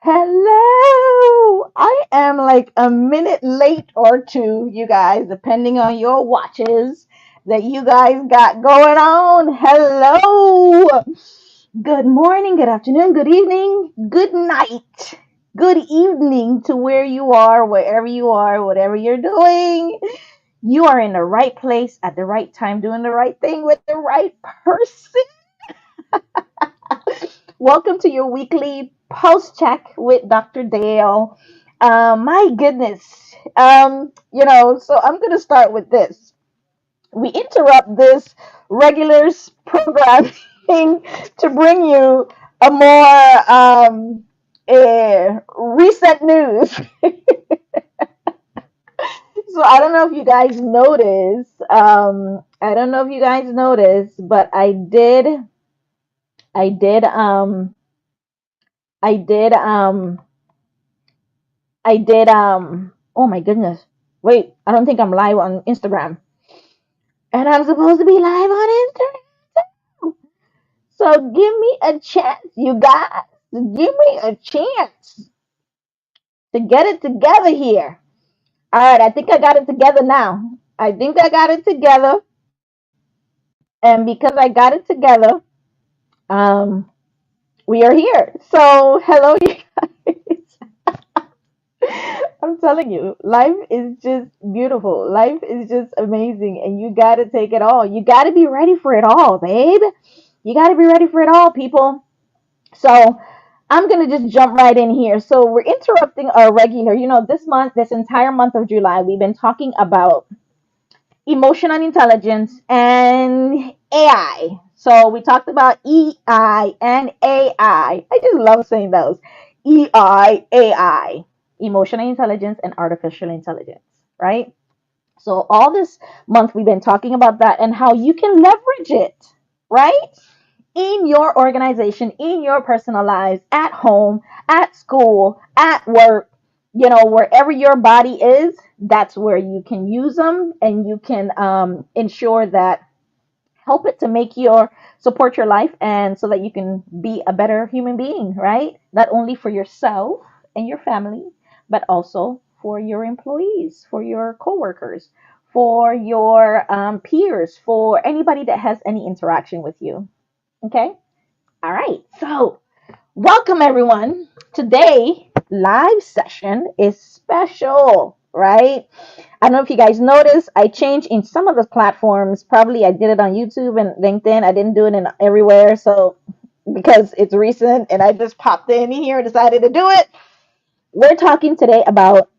Hello! I am like a minute late or two, you guys, depending on your watches that you guys got going on. Hello! Good morning, good afternoon, good evening, good night, good evening to where you are, wherever you are, whatever you're doing. You are in the right place at the right time, doing the right thing with the right person. Welcome to your weekly post check with Dr. Dale. My goodness. So I'm going to start with this. We interrupt this regular programming to bring you a more recent news. So I don't know if you guys noticed. I don't know if you guys noticed, but I did, I did, oh my goodness. Wait, I don't think I'm live on Instagram. And I'm supposed to be live on Instagram. So give me a chance, you guys. Give me a chance to get it together here. All right, I think I got it together now. I think I got it together. And because I got it together, um, we are here. So hello, you guys. I'm telling you, life is just beautiful. Life is just amazing, and you got to take it all. You got to be ready for it all, babe. You got to be ready for it all, people. So, I'm going to just jump right in here. So, we're interrupting our regular, this month, this entire month of July, we've been talking about emotional intelligence and AI. So, we talked about EI and AI. I just love saying those. EI, AI, emotional intelligence and artificial intelligence, right? So, all this month, we've been talking about that and how you can leverage it, right? In your organization, in your personal lives, at home, at school, at work, wherever your body is, that's where you can use them and you can ensure that help it to make your support your life and so that you can be a better human being, right? Not only for yourself and your family, but also for your employees, for your coworkers, for your peers, for anybody that has any interaction with you. Okay. All right. So, welcome everyone. Today, live session is special, right? I don't know if you guys noticed, I changed in some of the platforms. Probably I did it on YouTube and LinkedIn. I didn't do it in everywhere. So, because it's recent and I just popped in here and decided to do it, we're talking today about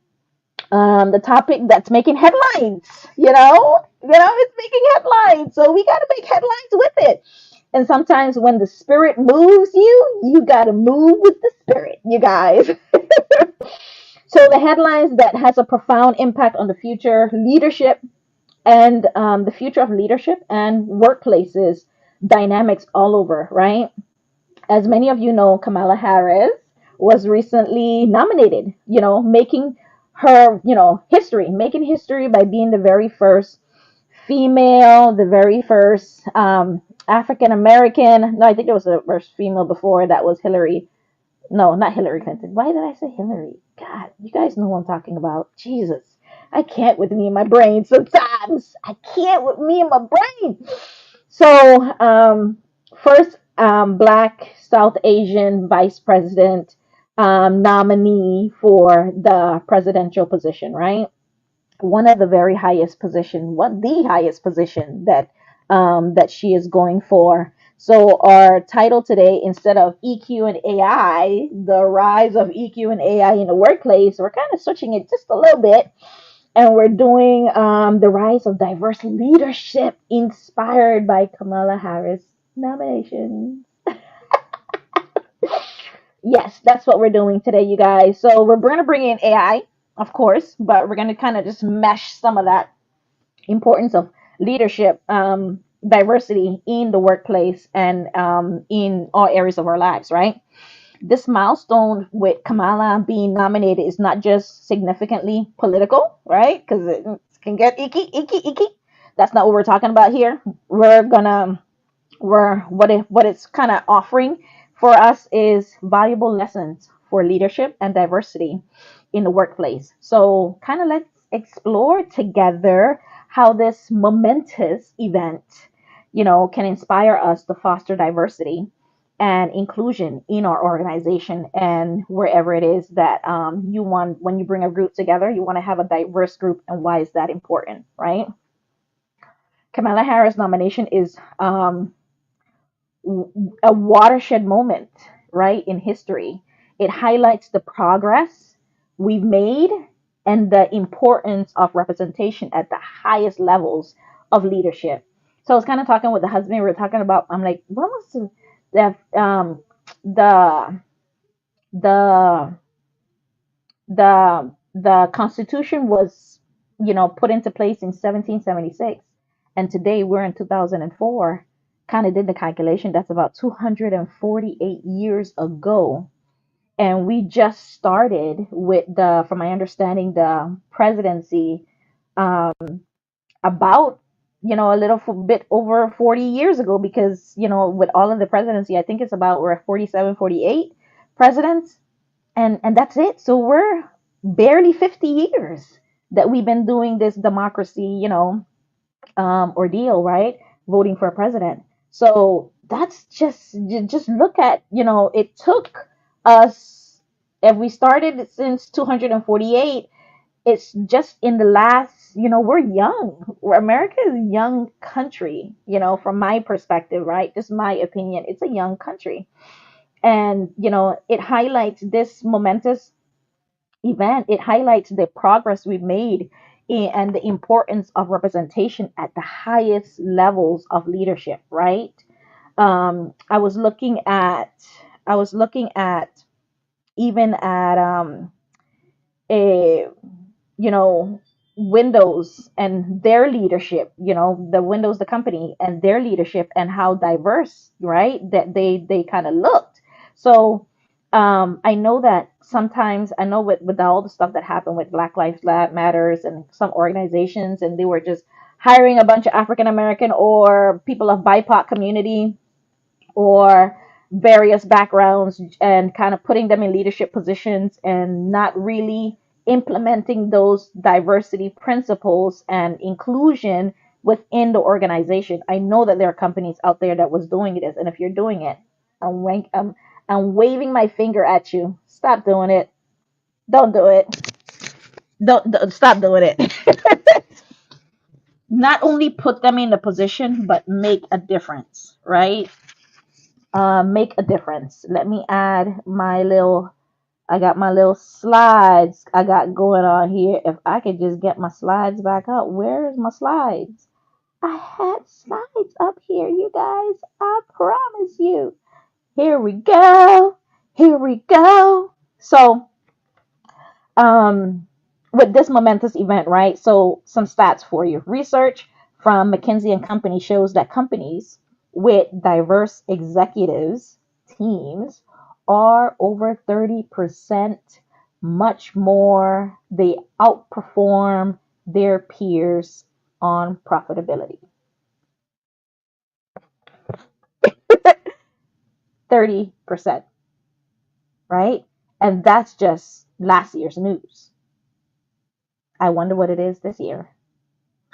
the topic that's making headlines. It's making headlines. So, we got to make headlines with it. And sometimes when the spirit moves you, you got to move with the spirit, you guys. So the headlines that has a profound impact on the future leadership and the future of leadership and workplaces dynamics all over, right? As many of you know, Kamala Harris was recently nominated, making her, making history by being the very first female, the very first African American. No, I think there was a first female before that was Hillary. No, not Hillary Clinton. Why did I say Hillary? God, you guys know what I'm talking about. Jesus. I can't with me and my brain sometimes. I can't with me and my brain. So, first Black South Asian vice president nominee for the presidential position, right? One of the very highest position, what the highest position that she is going for. So our title today, instead of EQ and AI, the rise of EQ and AI in the workplace, we're kind of switching it just a little bit, and we're doing the rise of diverse leadership inspired by Kamala Harris nomination. Yes, that's what we're doing today, you guys. So we're going to bring in AI, of course, but we're going to kind of just mesh some of that importance of leadership, diversity in the workplace and in all areas of our lives, right? This milestone with Kamala being nominated is not just significantly political, right? Because it can get icky. That's not what we're talking about here. We're what it's kind of offering for us is valuable lessons for leadership and diversity in the workplace. So, kind of let's explore together how this momentous event, can inspire us to foster diversity and inclusion in our organization and wherever it is that you want. When you bring a group together, you want to have a diverse group, and why is that important, right? Kamala Harris nomination is a watershed moment, right, in history. It highlights the progress we've made and the importance of representation at the highest levels of leadership. So I was kind of talking with the husband. We were talking about. I'm like, what was the the the Constitution was, put into place in 1776, and today we're in 2004. Kind of did the calculation. That's about 248 years ago, and we just started with from my understanding, the presidency um, about, a little bit over 40 years ago, because with all of the presidency, I think it's about, we're at 47, 48 presidents, and that's it. So we're barely 50 years that we've been doing this democracy, ordeal, right? Voting for a president. So that's just look at, it took us, if we started since 248, it's just in the last, we're young. America is a young country, from my perspective, right? Just my opinion. It's a young country. And, it highlights this momentous event. It highlights the progress we've made and the importance of representation at the highest levels of leadership, right? I was looking at even at a you know Windows and their leadership, the Windows, the company, and their leadership, and how diverse, right, that they kind of looked. So I know that sometimes, I know with all the stuff that happened with Black Lives Matters and some organizations, and they were just hiring a bunch of African American or people of BIPOC community or various backgrounds, and kind of putting them in leadership positions and not really implementing those diversity principles and inclusion within the organization. I know that there are companies out there that was doing this, and if you're doing it, I'm waving my finger at you. Stop doing it. Don't do it. Don't stop doing it. Not only put them in a position, but make a difference, right? Make a difference. Let me add my little, I got my little slides I got going on here. If I could just get my slides back up. Where's my slides? I had slides up here, you guys. I promise you. Here we go. Here we go. So, with this momentous event, right? So, some stats for you. Research from McKinsey and Company shows that companies with diverse executives teams are over 30% much more. They outperform their peers on profitability. 30%, right? And that's just last year's news. I wonder what it is this year,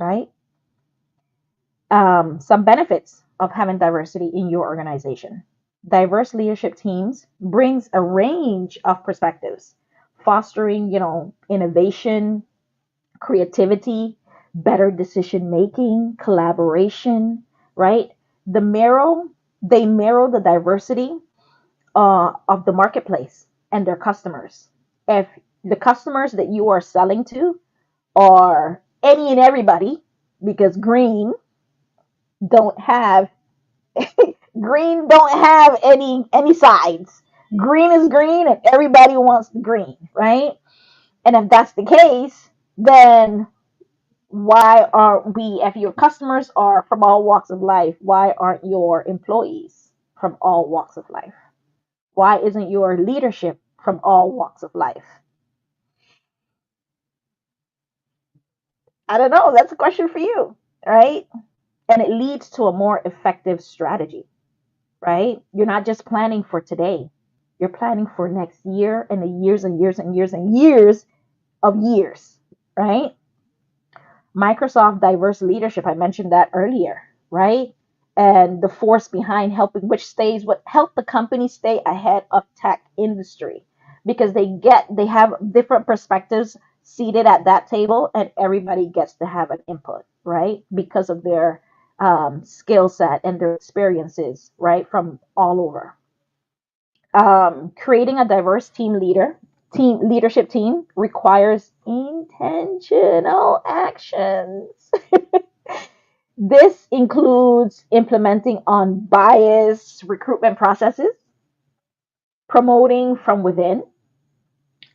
right? Some benefits of having diversity in your organization. Diverse leadership teams brings a range of perspectives, fostering, innovation, creativity, better decision making, collaboration, right? The mirror, they mirror the diversity of the marketplace and their customers. If the customers that you are selling to are any and everybody, because don't have green don't have any sides. Green is green, and everybody wants the green, right? And if that's the case, then why aren't we? If your customers are from all walks of life, why aren't your employees from all walks of life? Why isn't your leadership from all walks of life? I don't know. That's a question for you, right? And it leads to a more effective strategy, right? You're not just planning for today. You're planning for next year and the years and years and years and years of years, right? Microsoft diverse leadership, I mentioned that earlier, right? And the force behind helping, which stays what help the company stay ahead of tech industry, because they have different perspectives seated at that table, and everybody gets to have an input, right? Because of their skill set and their experiences, right, from all over. Creating a diverse team leadership team requires intentional actions. This includes implementing unbiased recruitment processes, promoting from within,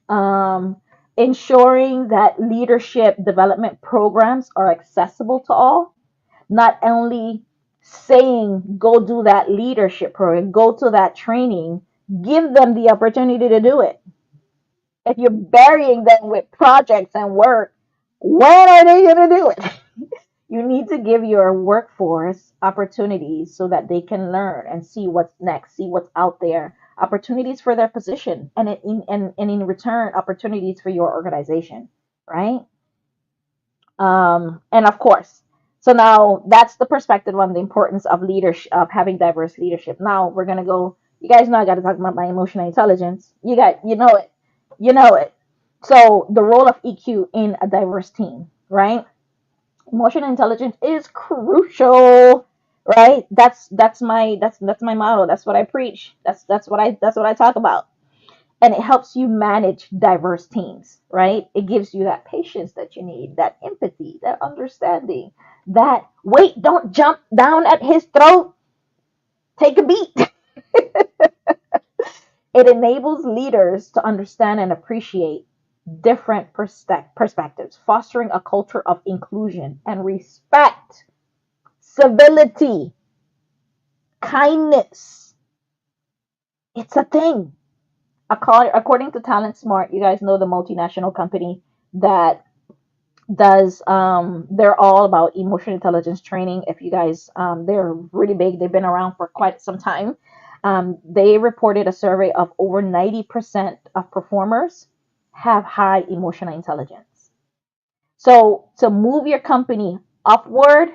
um, ensuring that leadership development programs are accessible to all, not only saying go do that leadership program, go to that training, give them the opportunity to do it. If you're burying them with projects and work, when are they going to do it? You need to give your workforce opportunities so that they can learn and see what's next, see what's out there, opportunities for their position, and in return, opportunities for your organization, right? And of course, so now that's the perspective on the importance of leadership, of having diverse leadership. Now we're gonna go. You guys know I got to talk about my emotional intelligence. You know it, you know it. So the role of EQ in a diverse team, right? Emotional intelligence is crucial, right? That's my motto. That's what I preach. That's what I talk about. And it helps you manage diverse teams, right? It gives you that patience that you need, that empathy, that understanding, that wait, don't jump down at his throat, take a beat. It enables leaders to understand and appreciate different perspectives, fostering a culture of inclusion and respect, civility, kindness. It's a thing. According to Talent Smart, you guys know the multinational company that does they're all about emotional intelligence training. If you guys they're really big, they've been around for quite some time. They reported a survey of over 90% of performers have high emotional intelligence. So to move your company upward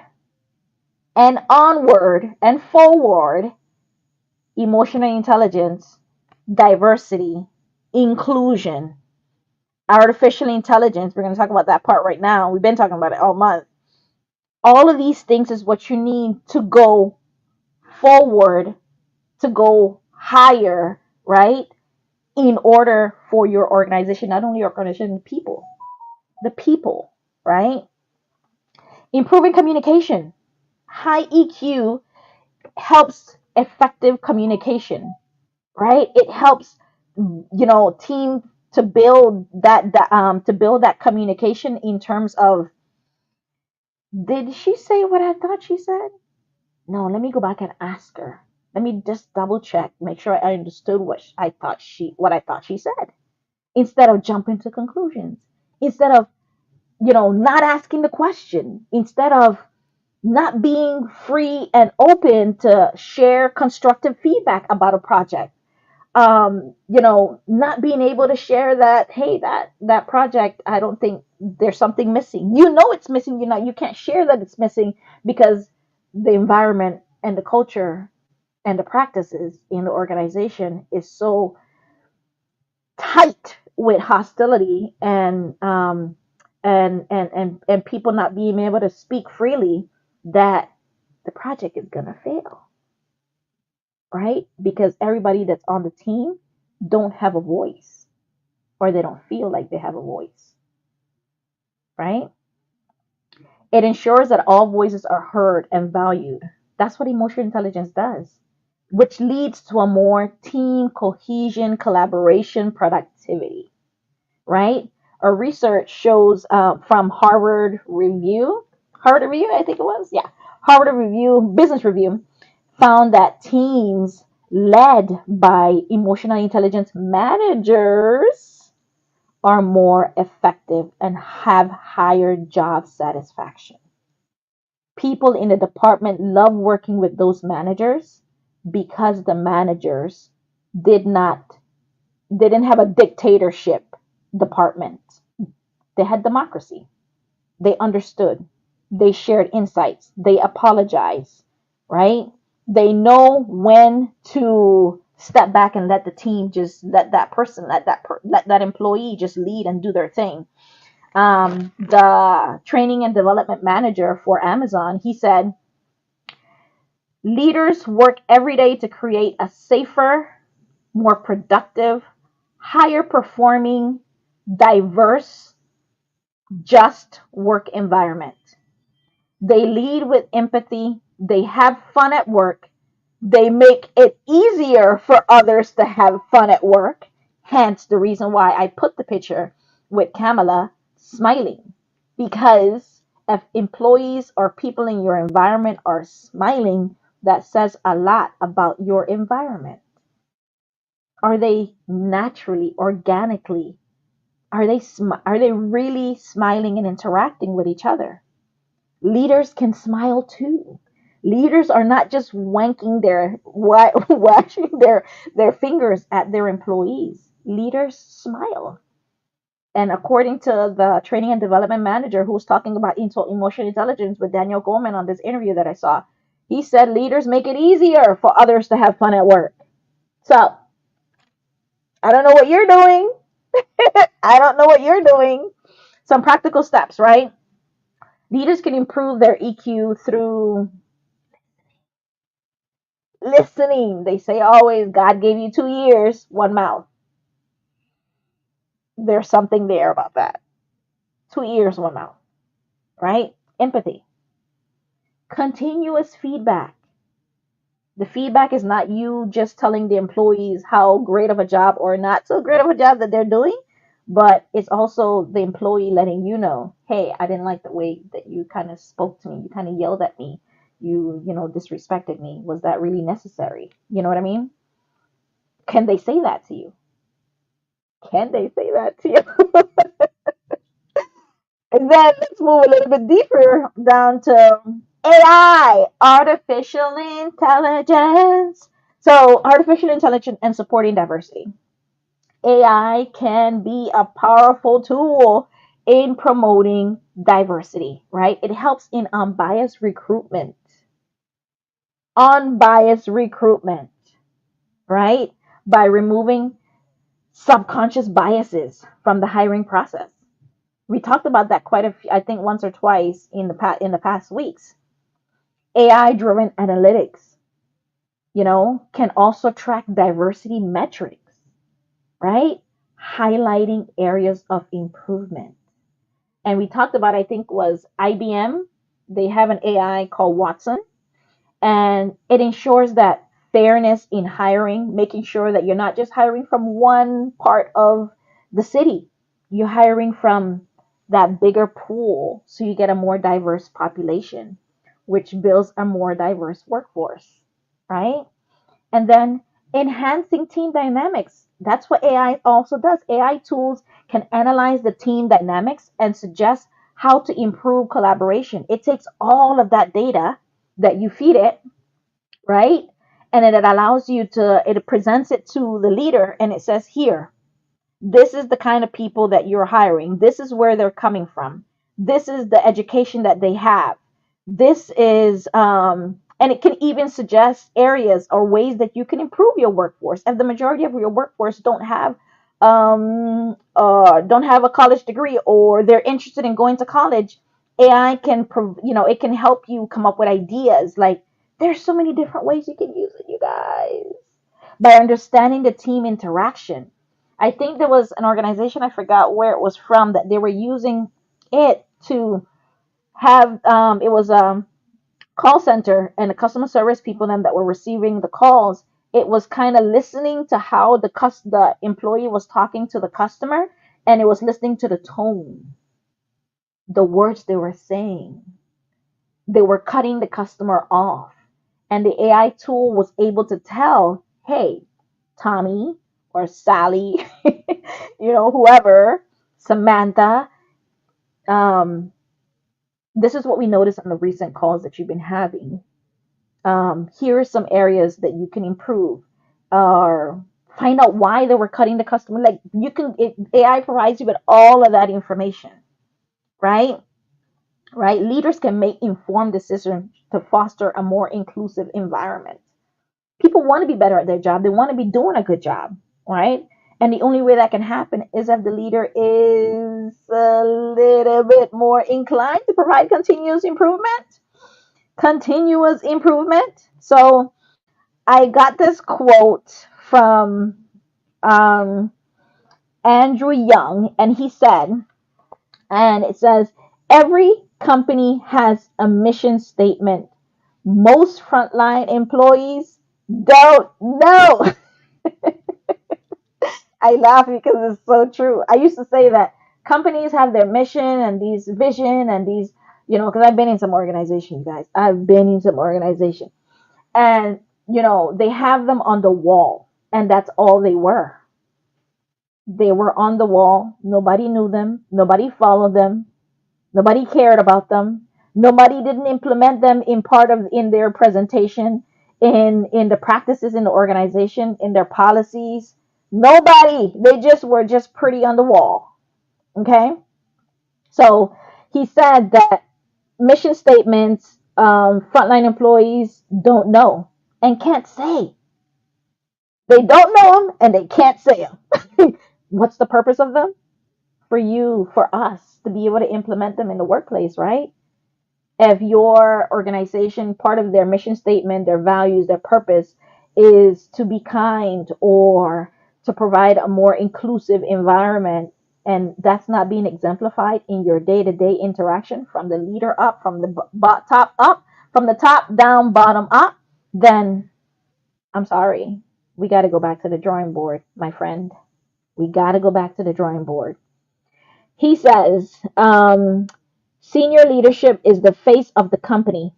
and onward and forward, emotional intelligence, diversity, inclusion, artificial intelligence, we're going to talk about that part right now. We've been talking about it all month. All of these things is what you need to go forward, to go higher, right? In order for your organization, not only your organization, the people, right? Improving communication. High EQ helps effective communication, right? It helps, team to build that communication in terms of, did she say what I thought she said? No, let me go back and ask her. Let me just double check, make sure I understood what I thought she said. Instead of jumping to conclusions, instead of, not asking the question, instead of not being free and open to share constructive feedback about a project. Not being able to share that, hey, that project, I don't think there's something missing. It's missing. You can't share that it's missing because the environment and the culture and the practices in the organization is so tight with hostility and people not being able to speak freely, that the project is gonna fail, right? Because everybody that's on the team don't have a voice, or they don't feel like they have a voice, right? It ensures that all voices are heard and valued. That's what emotional intelligence does, which leads to a more team cohesion, collaboration, productivity, right? Our research shows from Harvard Review, I think it was, yeah, Harvard Review, Business Review, found that teams led by emotional intelligence managers are more effective and have higher job satisfaction. People in the department love working with those managers because the managers did not, they didn't have a dictatorship department. They had democracy. They understood. They shared insights. They apologized, right? They know when to step back and let the team just let that person, let that employee just lead and do their thing. The training and development manager for Amazon, he said, leaders work every day to create a safer, more productive, higher performing, diverse, just work environment. They lead with empathy. They have fun at work. They make it easier for others to have fun at work. Hence the reason why I put the picture with Kamala smiling. Because if employees or people in your environment are smiling, that says a lot about your environment. Are they naturally, organically, are they really smiling and interacting with each other? Leaders can smile too. Leaders are not just wanking their washing their fingers at their employees. Leaders smile. And according to the training and development manager who was talking about emotional intelligence with Daniel Goleman on this interview that I saw, he said leaders make it easier for others to have fun at work. So I don't know what you're doing. I don't know what you're doing. Some practical steps, right? Leaders can improve their EQ through listening. They say always, God gave you 2 ears, one mouth. There's something there about that. 2 ears, one mouth, right? Empathy. Continuous feedback. The feedback is not you just telling the employees how great of a job or not so great of a job that they're doing, but it's also the employee letting you know, hey, I didn't like the way that you kind of spoke to me. You kind of yelled at me. You disrespected me. Was that really necessary? You know what I mean? Can they say that to you? Can they say that to you? And then let's move a little bit deeper down to AI, artificial intelligence. So, artificial intelligence and supporting diversity. AI can be a powerful tool in promoting diversity, right? It helps in unbiased recruitment. Unbiased recruitment, right? By removing subconscious biases from the hiring process. We talked about that quite a few, I think once or twice in the past weeks. AI driven analytics, can also track diversity metrics, right? Highlighting areas of improvement. And we talked about, I think was IBM, they have an AI called Watson, and it ensures that fairness in hiring, making sure that you're not just hiring from one part of the city, you're hiring from that bigger pool so you get a more diverse population, which builds a more diverse workforce, right? And then enhancing team dynamics. That's what AI also does. AI tools can analyze the team dynamics and suggest how to improve collaboration. It takes all of that data that you feed it, right? And it allows you it presents it to the leader and it says, here, this is the kind of people that you're hiring. This is where they're coming from. This is the education that they have. This is, and it can even suggest areas or ways that you can improve your workforce. If the majority of your workforce don't have a college degree or they're interested in going to college, AI can, it can help you come up with ideas. Like there's so many different ways you can use it, you guys. By understanding the team interaction. I think there was an organization, I forgot where it was from, that they were using it to have, it was a call center and the customer service people then that were receiving the calls. It was kind of listening to how the employee was talking to the customer, and it was listening to the tone, the words they were saying. They were cutting the customer off. And the AI tool was able to tell, hey, Tommy or Sally, whoever, Samantha, um, this is what we noticed on the recent calls that you've been having. Here are some areas that you can improve. Or Find out why they were cutting the customer. Like AI provides you with all of that information, right? Right? Leaders can make informed decisions to foster a more inclusive environment. People want to be better at their job. They want to be doing a good job, right? And the only way that can happen is if the leader is a little bit more inclined to provide continuous improvement. Continuous improvement. So I got this quote from um, Andrew Young, and he said, and it says, every company has a mission statement. Most frontline employees don't know. I laugh because it's so true. I used to say that companies have their mission and these vision and these, because I've been in some organization, you guys. I've been in some organization. And, they have them on the wall. And that's all they were. They were on the wall. Nobody knew them. Nobody followed them. Nobody cared about them. Nobody didn't implement them in their presentation, in the practices in the organization, in their policies. Nobody. They just were just pretty on the wall. Okay? So he said that mission statements, frontline employees don't know and can't say. They don't know them and they can't say them. What's the purpose of them? For you, for us to be able to implement them in the workplace, right? If your organization, part of their mission statement, their values, their purpose is to be kind or to provide a more inclusive environment, and that's not being exemplified in your day-to-day interaction from the leader up, from the top up, from the top down, bottom up, then I'm sorry. We got to go back to the drawing board, my friend. We got to go back to the drawing board. He says, senior leadership is the face of the company.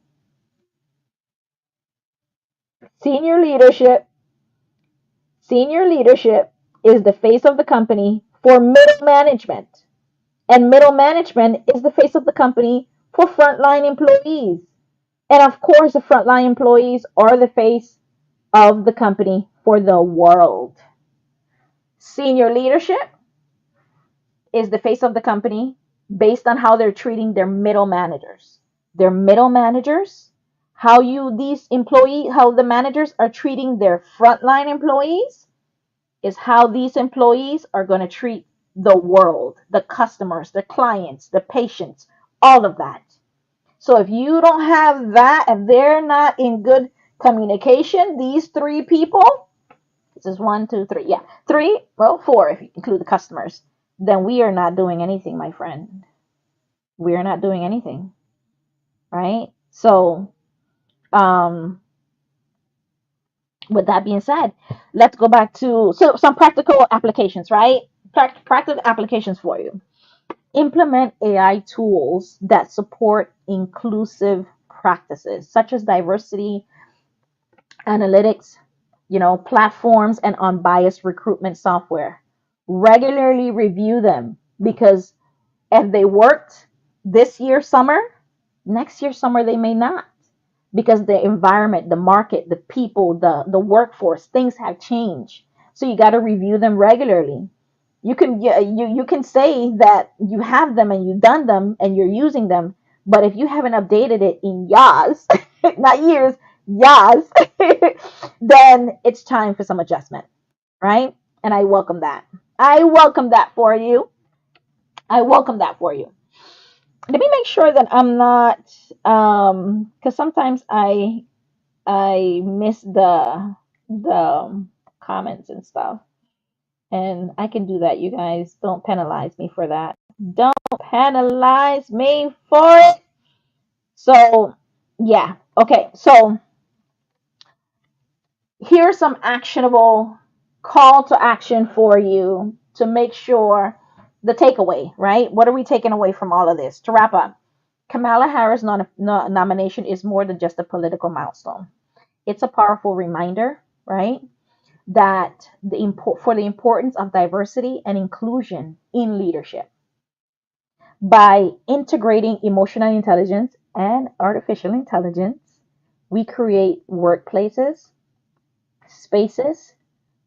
Senior leadership, senior leadership is the face of the company for middle management. And middle management is the face of the company for frontline employees. And of course, the frontline employees are the face of the company for the world. Senior leadership is the face of the company based on how they're treating their middle managers. Their middle managers, how the managers are treating their frontline employees is how these employees are going to treat the world, the customers, the clients, the patients, all of that. So if you don't have that, if they're not in good communication, these three people, this is one, two, three, yeah, three, well, four if you include the customers, then we are not doing anything, my friend. We are not doing anything, right? So, um, with that being said, let's go back to some practical applications, right? Practical applications for you. Implement AI tools that support inclusive practices, such as diversity, analytics, platforms, and unbiased recruitment software. Regularly review them because if they worked this year summer, next year summer they may not, because the environment, the market, the people, the workforce, things have changed. So you got to review them regularly. You can say that you have them and you've done them and you're using them, but if you haven't updated it in years, not years, years, then it's time for some adjustment, right? And I welcome that. I welcome that for you. I welcome that for you. Let me make sure that I'm not because sometimes I miss the comments and stuff. And I can do that, you guys. Don't penalize me for that. Don't penalize me for it. So, yeah. Okay. So, here's some actionable call to action for you to make sure the takeaway, right? What are we taking away from all of this? To wrap up, Kamala Harris nomination is more than just a political milestone. It's a powerful reminder, right? That for the importance of diversity and inclusion in leadership. By integrating emotional intelligence and artificial intelligence, we create workplaces, spaces,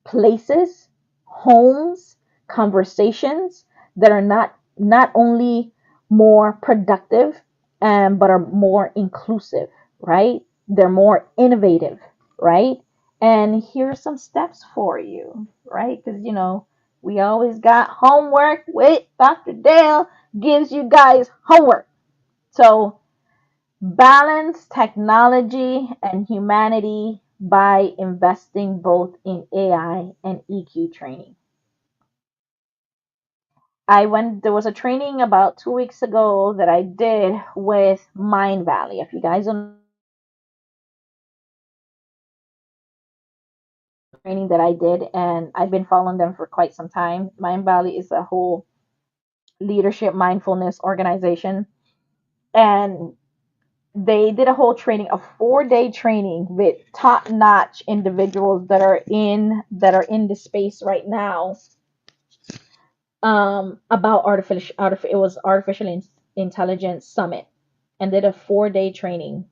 places, homes, conversations that are not only more productive, but are more inclusive, right? They're more innovative, right? And here's some steps for you, right? Because we always got homework with Dr. Dale gives you guys homework. So balance technology and humanity by investing both in AI and EQ training. There was a training about 2 weeks ago that I did with Mind Valley. If you guys don't know the training that I did, and I've been following them for quite some time. Mind Valley is a whole leadership mindfulness organization. And they did a whole training, a 4-day training with top-notch individuals that are in the space right now, about it was intelligence summit, and did a 4-day training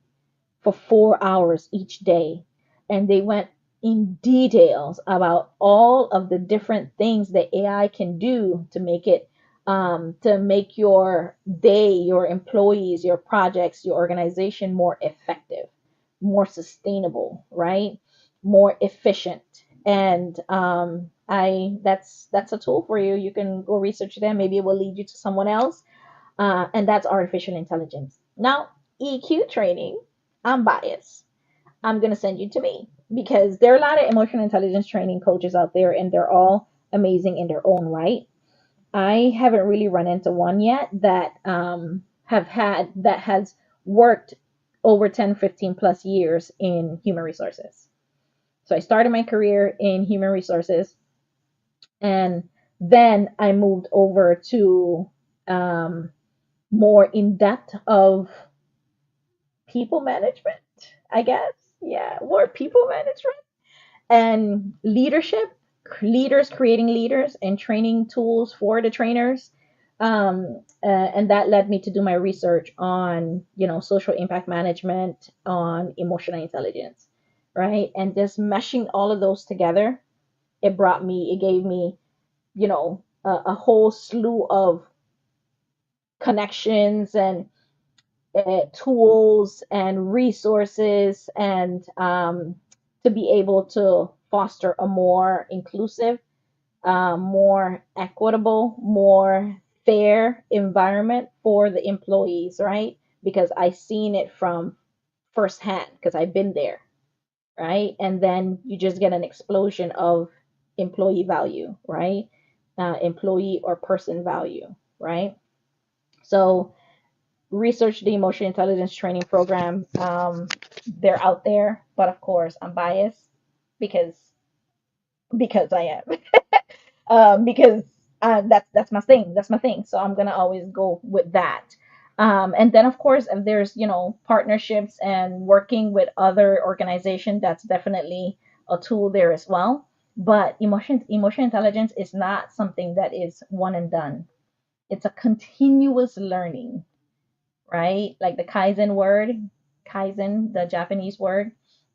for 4 hours each day. And they went in details about all of the different things that AI can do to make your day, your employees, your projects, your organization more effective, more sustainable, right? More efficient. And I that's a tool for you. You can go research them. Maybe it will lead you to someone else. And that's artificial intelligence. Now, EQ training, I'm biased. I'm going to send you to me because there are a lot of emotional intelligence training coaches out there, and they're all amazing in their own right. I haven't really run into one yet that has worked over 10, 15 plus years in human resources. So I started my career in human resources, and then I moved over to um, more in depth of people management, I guess. Yeah, more people management and leadership, leaders creating leaders and training tools for the trainers. And that led me to do my research on, social impact management, on emotional intelligence, right? And just meshing all of those together, it gave me, a whole slew of connections and tools and resources, and to be able to foster a more inclusive, more equitable, more fair environment for the employees, right? Because I seen it from firsthand because I've been there, right? And then you just get an explosion of employee value, right? Employee or person value, right? So research the emotional intelligence training program. They're out there, but of course I'm biased because I am. Because that's my thing. That's my thing. So I'm gonna always go with that. And then of course, if there's partnerships and working with other organizations, that's definitely a tool there as well. But emotional intelligence is not something that is one and done. It's a continuous learning, right? Like the Kaizen word, Kaizen, the Japanese word,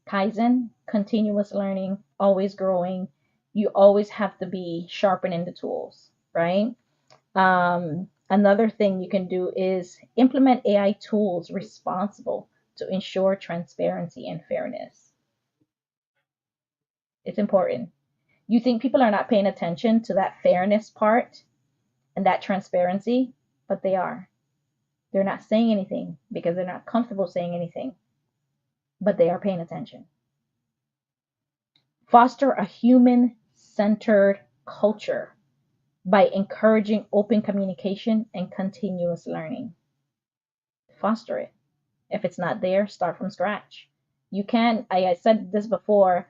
Kaizen, continuous learning, always growing. You always have to be sharpening the tools, right? Another thing you can do is implement AI tools responsible to ensure transparency and fairness. It's important. You think people are not paying attention to that fairness part and that transparency, but they are. They're not saying anything because they're not comfortable saying anything, but they are paying attention. Foster a human centered culture by encouraging open communication and continuous learning. Foster it. If it's not there, start from scratch. You can, I said this before,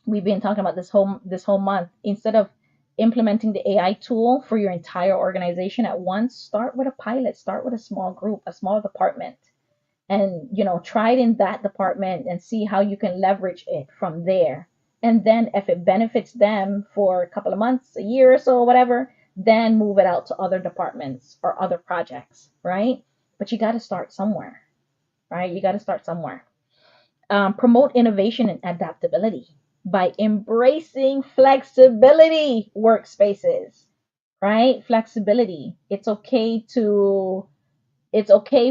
we've been talking about this whole month. Instead of implementing the AI tool for your entire organization at once, start with a pilot, start with a small group, a small department, and try it in that department and see how you can leverage it from there. And then if it benefits them for a couple of months, a year or so, whatever, then move it out to other departments or other projects, right? But you got to start somewhere, right? You got to start somewhere. Promote innovation and adaptability. by embracing flexibility workspaces, right? Flexibility. It's okay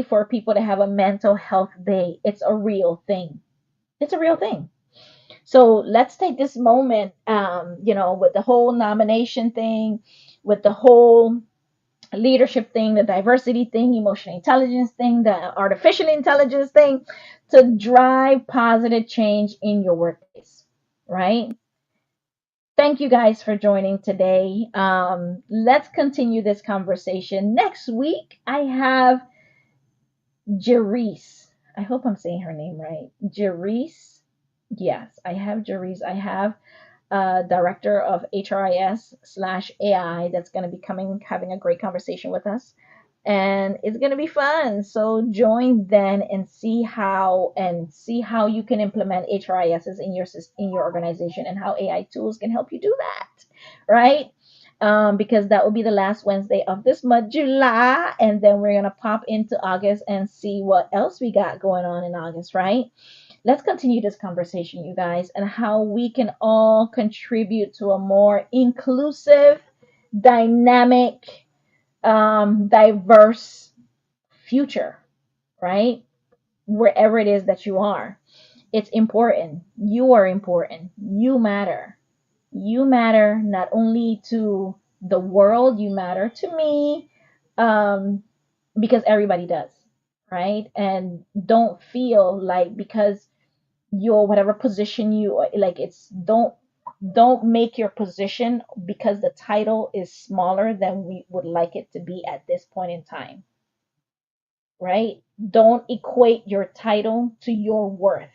for people to have a mental health day. It's a real thing. It's a real thing. So let's take this moment, with the whole nomination thing, with the whole leadership thing, the diversity thing, emotional intelligence thing, the artificial intelligence thing, to drive positive change in your workplace, right? Thank you guys for joining today. Let's continue this conversation. Next week, I have Jerice. I hope I'm saying her name right. Jerice. Yes, I have Jerice. I have director of HRIS/AI that's going to be coming, having a great conversation with us. And it's going to be fun. So join then and see how you can implement HRISs in your organization and how AI tools can help you do that, right? Because that will be the last Wednesday of this month, July, and then we're gonna pop into August and see what else we got going on in August, right? Let's continue this conversation, you guys, and how we can all contribute to a more inclusive, dynamic, diverse future, right? Wherever it is that you are, it's important. You are important. You matter. You matter not only to the world, you matter to me, um, because everybody does, right? And don't feel like because your whatever position you like, it's don't make your position because the title is smaller than we would like it to be at this point in time, right? Don't equate your title to your worth.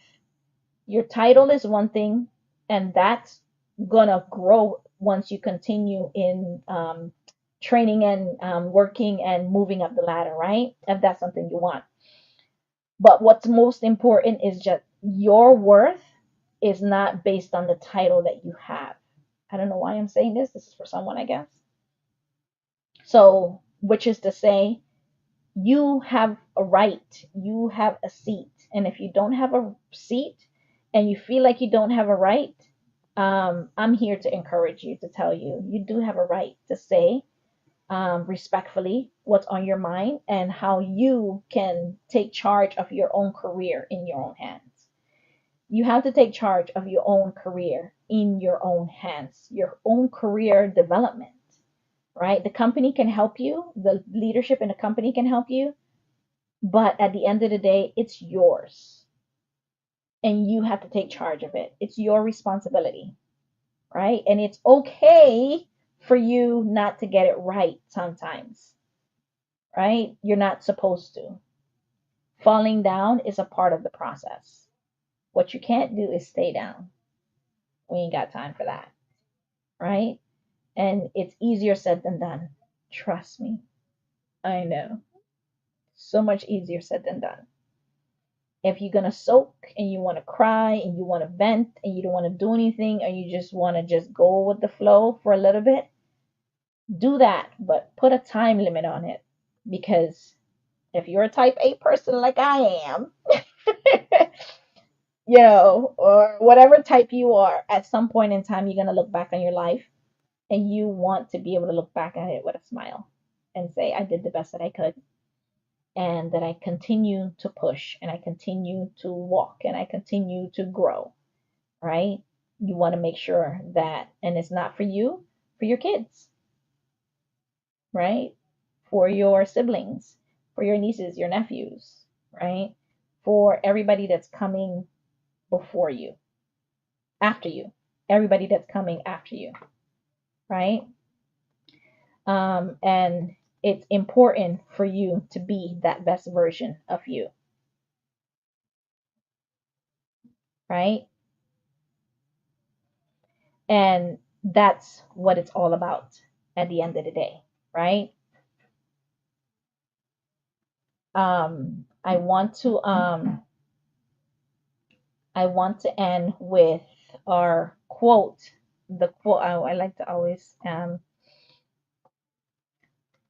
Your title is one thing, and that's gonna grow once you continue in training and working and moving up the ladder, right? If that's something you want. But what's most important is just your worth is not based on the title that you have. I don't know why I'm saying this. This is for someone, I guess. So, which is to say, you have a right, you have a seat. And if you don't have a seat and you feel like you don't have a right, I'm here to encourage you, to tell you, you do have a right to say respectfully what's on your mind and how you can take charge of your own career in your own hands. You have to take charge of your own career in your own hands, your own career development, right? The company can help you, the leadership in the company can help you, but at the end of the day, it's yours and you have to take charge of it. It's your responsibility, right? And it's okay for you not to get it right sometimes, right? You're not supposed to. Falling down is a part of the process. What you can't do is stay down. We ain't got time for that, right? And it's easier said than done. Trust me. I know. So much easier said than done. If you're going to soak and you want to cry and you want to vent and you don't want to do anything and you just want to just go with the flow for a little bit, do that, but put a time limit on it. Because if you're a type A person like I am, or whatever type you are, at some point in time, you're going to look back on your life and you want to be able to look back at it with a smile and say, I did the best that I could, and that I continue to push and I continue to walk and I continue to grow, right? You want to make sure that, and it's not for you, for your kids, right? For your siblings, for your nieces, your nephews, right? For everybody that's coming before you, after you, everybody that's coming after you, right? And it's important for you to be that best version of you, right? And that's what it's all about at the end of the day, right? I want to end with our quote. The quote I like to always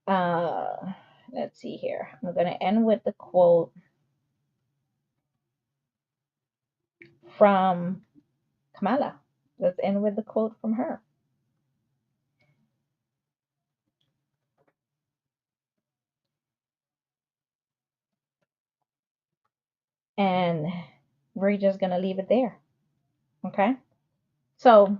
uh let's see here. I'm gonna end with the quote from Kamala. Let's end with the quote from her. And we're just going to leave it there. Okay? So,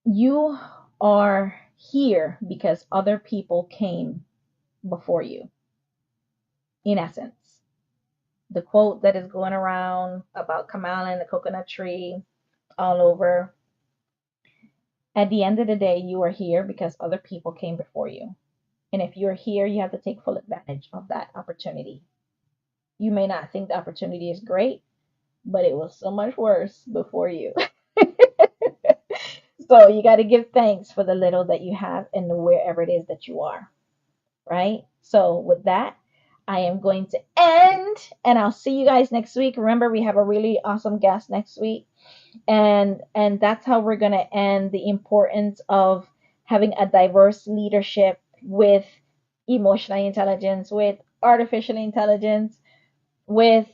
you are here because other people came before you, in essence. The quote that is going around about Kamala and the coconut tree all over. At the end of the day, you are here because other people came before you. And if you're here, you have to take full advantage of that opportunity. You may not think the opportunity is great, but it was so much worse before you. So you got to give thanks for the little that you have and wherever it is that you are, right? So with that, I am going to end, and I'll see you guys next week. Remember, we have a really awesome guest next week, and that's how we're going to end the importance of having a diverse leadership with emotional intelligence, with artificial intelligence, with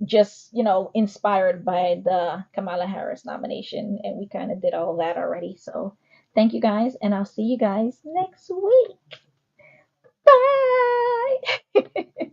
just, inspired by the Kamala Harris nomination. And we kind of did all that already. So thank you guys, and I'll see you guys next week. Bye.